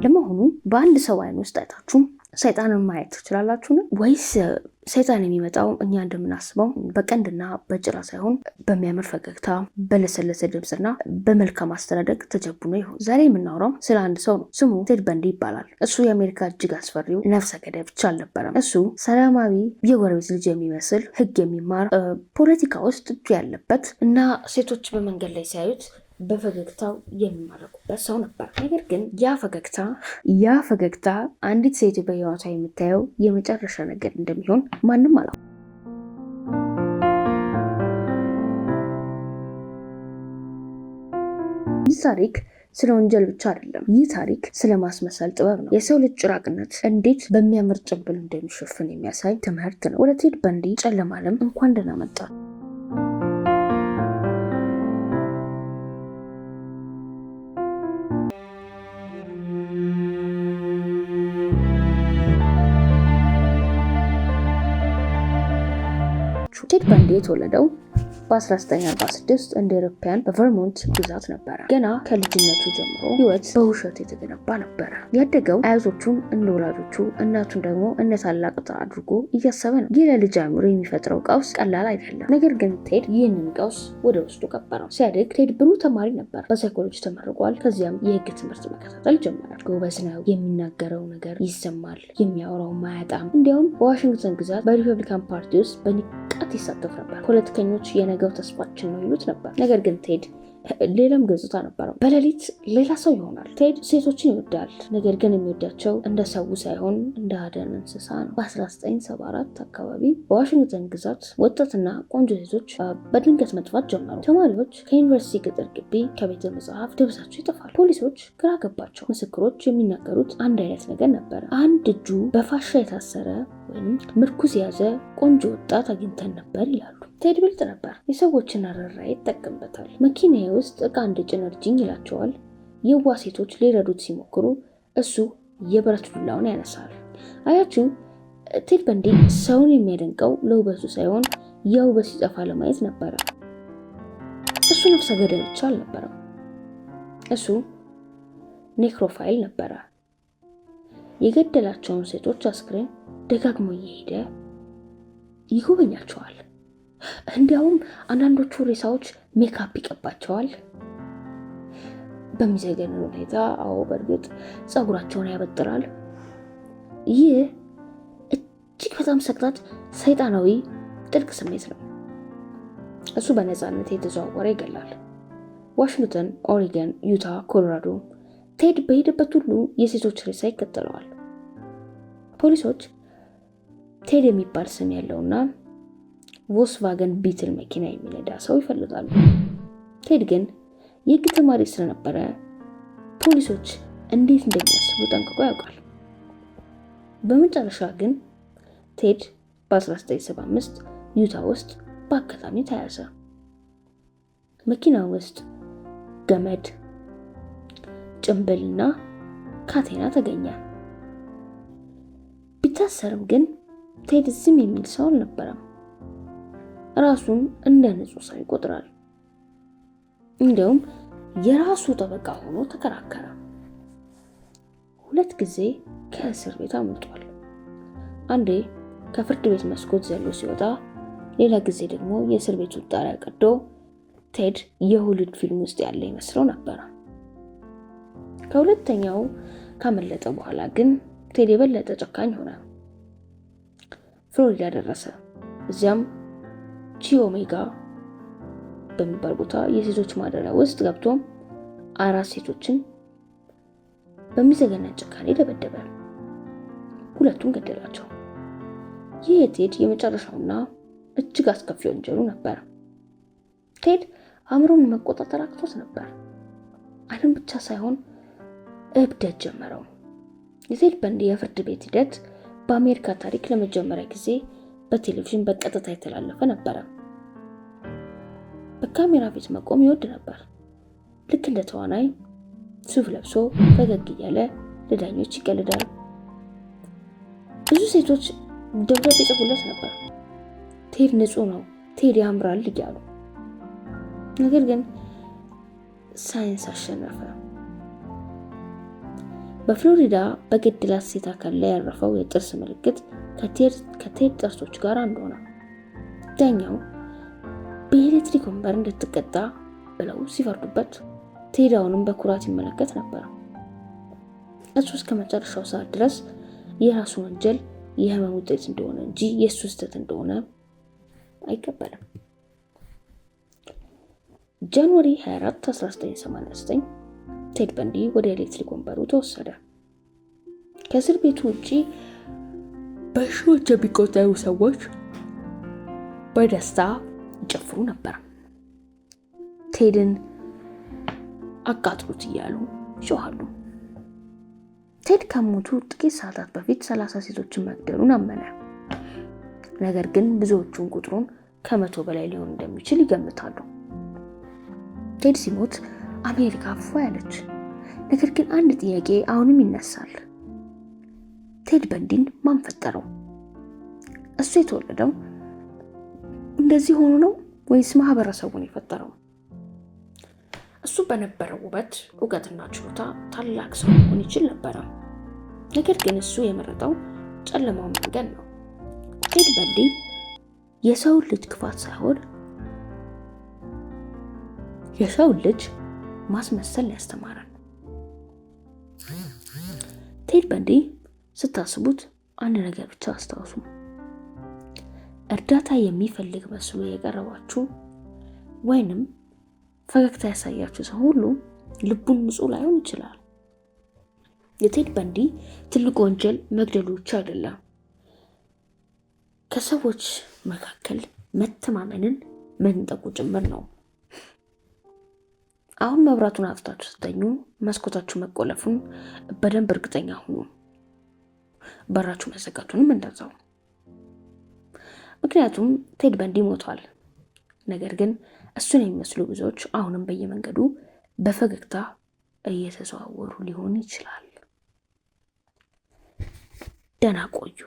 ለመሆኑ በአንድ ሰው አይን ውስጥ አይታችሁ ሰይጣንን ማየት ትችላላችሁ? ወይስ ሰይጣን የሚመጣው እኛ እንደምናስበው በቀንድና በጭራ ሳይሆን በሚያምር ፈገግታ፣ በለሰለሰ ድምፅና በመልካም አስተዳደግ ተጀቡኖ ይሆን? ዛሬ የምናወራው ስለ አንድ ሰው ነው። ስሙ ቴድ በንዲ ይባላል። እሱ የአሜሪካ እጅግ አስፈሪው ነፍሰ ገዳይ ብቻ አልነበረም። እሱ ሰላማዊ የጎረቤት ልጅ የሚመስል ህግ የሚማር ፖለቲካ ውስጥ እጁ ያለበት እና ሴቶች በመንገድ ላይ ሲያዩት በፈገግታው የሚማረኩበት ሰው ነበር። ነገር ግን ያ ፈገግታ አንዲት ሴት በህይወቷ የምታየው የመጨረሻ ነገር እንደሚሆን ማንም አላውቅም። ይህ ታሪክ ስለ ወንጀል ብቻ አይደለም። ይህ ታሪክ ስለ ማስመሰል ጥበብ ነው። የሰው ልጅ ጭራቅነት እንዴት በሚያምር ጭንብል እንደሚሸፍን የሚያሳይ ትምህርት ነው። ወደ ቴድ በንዲ ጨለማ ዓለም እንኳን ደህና መጣ። ቴድ በንዲ የተወለደው በ1946 እንደ አውሮፓውያን በቨርሞንት ግዛት ነበረ። ገና ከልጅነቱ ጀምሮ ህይወት በውሸት የተገነባ ነበረ። ያደገው አያቶቹን እንደ ወላጆቹ እናቱን ደግሞ እንደ ታላቅ አድርጎ እያሰበ ነው። ይህ ለልጅ አእምሮ የሚፈጥረው ቀውስ ቀላል አይደለም። ነገር ግን ቴድ ይህንን ቀውስ ወደ ውስጡ ቀበረው። ሲያድግ ቴድ ብሩህ ተማሪ ነበር። በሳይኮሎጂ ተመርቋል። ከዚያም የህግ ትምህርት መከታተል ጀመረ። ጎበዝ ነው። የሚናገረው ነገር ይሰማል። የሚያወራው ማያጣም። እንዲያውም በዋሽንግተን ግዛት በሪፐብሊካን ፓርቲ ውስጥ በንቃት ይሳተፍ ነበር። ፖለቲከኞች የነገው ተስፋችን ነው ይሉት ነበር። ነገር ግን ቴድ ሌላም ገጽታ ነበረው። በሌሊት ሌላ ሰው ይሆናል። ቴድ ሴቶችን ይወዳል። ነገር ግን የሚወዳቸው እንደ ሰው ሳይሆን እንደ አደን እንስሳ ነው። በ1974 አካባቢ በዋሽንግተን ግዛት ወጣትና ቆንጆ ሴቶች በድንገት መጥፋት ጀመሩ። ተማሪዎች ከዩኒቨርሲቲ ቅጥር ግቢ ከቤተ መጽሐፍ ደብዛቸው ይጠፋል። ፖሊሶች ግራ ገባቸው። ምስክሮች የሚናገሩት አንድ አይነት ነገር ነበረ። አንድ እጁ በፋሻ የታሰረ ወይም ምርኩዝ የያዘ ቆንጆ ወጣት አግኝተን ነበር ይላሉ። ቴድ ብልጥ ነበር። የሰዎችን ርኅራኄ ይጠቀምበታል። መኪናዬ ውስጥ ዕቃ እንድጭን እርጅኝ ይላቸዋል። የዋ ሴቶች ሊረዱት ሲሞክሩ እሱ የብረት ዱላውን ያነሳል። አያችሁ፣ ቴድ በንዲ ሰውን የሚያደንቀው ለውበቱ ሳይሆን የውበት ሲጠፋ ለማየት ነበረ። እሱ ነፍሰ ገዳይ ብቻ አልነበረም። እሱ ኔክሮፋይል ነበረ። የገደላቸውን ሴቶች አስክሬን ደጋግሞ እየሄደ ይጎበኛቸዋል። እንዲያውም አንዳንዶቹ ሬሳዎች ሜካፕ ይቀባቸዋል። በሚዘገን ሁኔታ በእርግጥ ፀጉራቸውን ያበጥራል። ይህ እጅግ በጣም ሰቅጣጭ ሰይጣናዊ ጥልቅ ስሜት ነው። እሱ በነፃነት የተዘዋወረ ይገላል። ዋሽንግተን፣ ኦሪገን፣ ዩታ፣ ኮሎራዶ ቴድ በሄደበት ሁሉ የሴቶች ሬሳ ይከተለዋል። ፖሊሶች ቴድ የሚባል ስም ያለውና ቮልክስቫገን ቢትል መኪና የሚነዳ ሰው ይፈልጋሉ። ቴድ ግን የህግ ተማሪ ስለነበረ ፖሊሶች እንዴት እንደሚያስቡ ጠንቅቆ ያውቃል። በመጨረሻ ግን ቴድ በ1975 ዩታ ውስጥ በአጋጣሚ ተያዘ። መኪና ውስጥ ገመድ፣ ጭንብልና ካቴና ተገኘ። ቢታሰርም ግን ቴድ ዝም የሚል ሰው አልነበረም። ራሱን እንደ ንጹህ ሰው ይቆጥራል። እንዲያውም የራሱ ጠበቃ ሆኖ ተከራከረ። 2 ጊዜ ከእስር ቤት አምልጧል። አንዴ ከፍርድ ቤት መስኮት ዘሎ ሲወጣ፣ ሌላ ጊዜ ደግሞ የእስር ቤቱን ጣሪያ ቀዶ ቴድ የሆሊውድ ፊልም ውስጥ ያለ ይመስለው ነበር። ከሁለተኛው ካመለጠ በኋላ ግን ቴድ የበለጠ ጨካኝ ሆነ። ፍሎሪዳ ደረሰ። እዚያም ቺ ኦሜጋ በሚባል ቦታ የሴቶች ማደሪያ ውስጥ ገብቶ 4 ሴቶችን በሚዘገነን ጭካኔ ደበደበ። 2ቱን ገደላቸው። ይህ የቴድ የመጨረሻውና እጅግ አስከፊ ወንጀሉ ነበር። ቴድ አእምሮን መቆጣጠር አቅቶት ነበር። ዓለም ብቻ ሳይሆን እብደት ጀመረው። የቴድ በንዲ የፍርድ ቤት ሂደት በአሜሪካ ታሪክ ለመጀመሪያ ጊዜ በቴሌቪዥን በቀጥታ የተላለፈ ነበር። በካሜራ ፊት መቆም ይወድ ነበር። ልክ እንደ ተዋናይ ሱፍ ለብሶ ፈገግ እያለ ለዳኞች ይቀልዳል። ብዙ ሴቶች ደብዳቤ ጽፉለት ነበር። ቴድ ንጹህ ነው፣ ቴድ ያምራል እያሉ። ነገር ግን ሳይንስ አሸነፈ። በፍሎሪዳ በገደላት ሴት አካል ላይ ያረፈው የጥርስ ምልክት ከቴድ ጥርሶች ጋር አንድ ሆነ። ዳኛው በኤሌክትሪክ ወንበር እንድትቀጣ ብለው ሲፈርዱበት ቴድ አሁንም በኩራት ይመለከት ነበር። እሱ እስከ መጨረሻው ሰዓት ድረስ የራሱ ወንጀል የህመም ውጤት እንደሆነ እንጂ የእሱ ስህተት እንደሆነ አይቀበልም። ጃንዋሪ 24 1989 ቴድ በንዲ ወደ ኤሌክትሪክ ወንበሩ ተወሰደ። ከእስር ቤቱ ውጪ በሺዎች የሚቆጠሩ ሰዎች በደስታ ይጨፍሩ ነበር። ቴድን አቃጥሉት እያሉ ይጮሃሉ። ቴድ ከሞቱ ጥቂት ሰዓታት በፊት 30 ሴቶችን መግደሉን አመነ። ነገር ግን ብዙዎቹን ቁጥሩን ከ100 በላይ ሊሆን እንደሚችል ይገምታሉ። ቴድ ሲሞት አሜሪካ ፏ ያለች። ነገር ግን አንድ ጥያቄ አሁንም ይነሳል። ቴድ በንዲን ማን ፈጠረው? እሱ የተወለደው እንደዚህ ሆኖ ነው ወይስ ማህበረሰቡን የፈጠረው? እሱ በነበረው ውበት፣ እውቀትና ችሎታ ታላቅ ሰው መሆን ይችል ነበር። ነገር ግን እሱ የመረጠው ጨለማው መንገድ ነው። ቴድ በንዲ የሰው ልጅ ክፋት ሳይሆን የሰው ልጅ ማስመሰል ያስተማረን። ቴድ በንዲ ስታስቡት አንድ ነገር ብቻ አስታውሱ። እርዳታ የሚፈልግ መስሎ የቀረባችሁ ወይንም ፈገግታ ያሳያችሁ ሰው ሁሉ ልቡን ንጹህ ላይሆን ይችላል። የቴድ በንዲ ትልቁ ወንጀል መግደሉ ብቻ አይደለም፣ ከሰዎች መካከል መተማመንን መንጠቁ ጭምር ነው። አሁን መብራቱን አጥፍታችሁ ስትተኙ መስኮታችሁ መቆለፉን በደንብ እርግጠኛ ሁኑ። በራችሁ መዘጋቱንም እንደዛው። ምክንያቱም ቴድ በንዲ ሞቷል። ነገር ግን እሱን የሚመስሉ ብዙዎች አሁንም በየመንገዱ በፈገግታ እየተዘዋወሩ ሊሆን ይችላል። ደህና ቆዩ።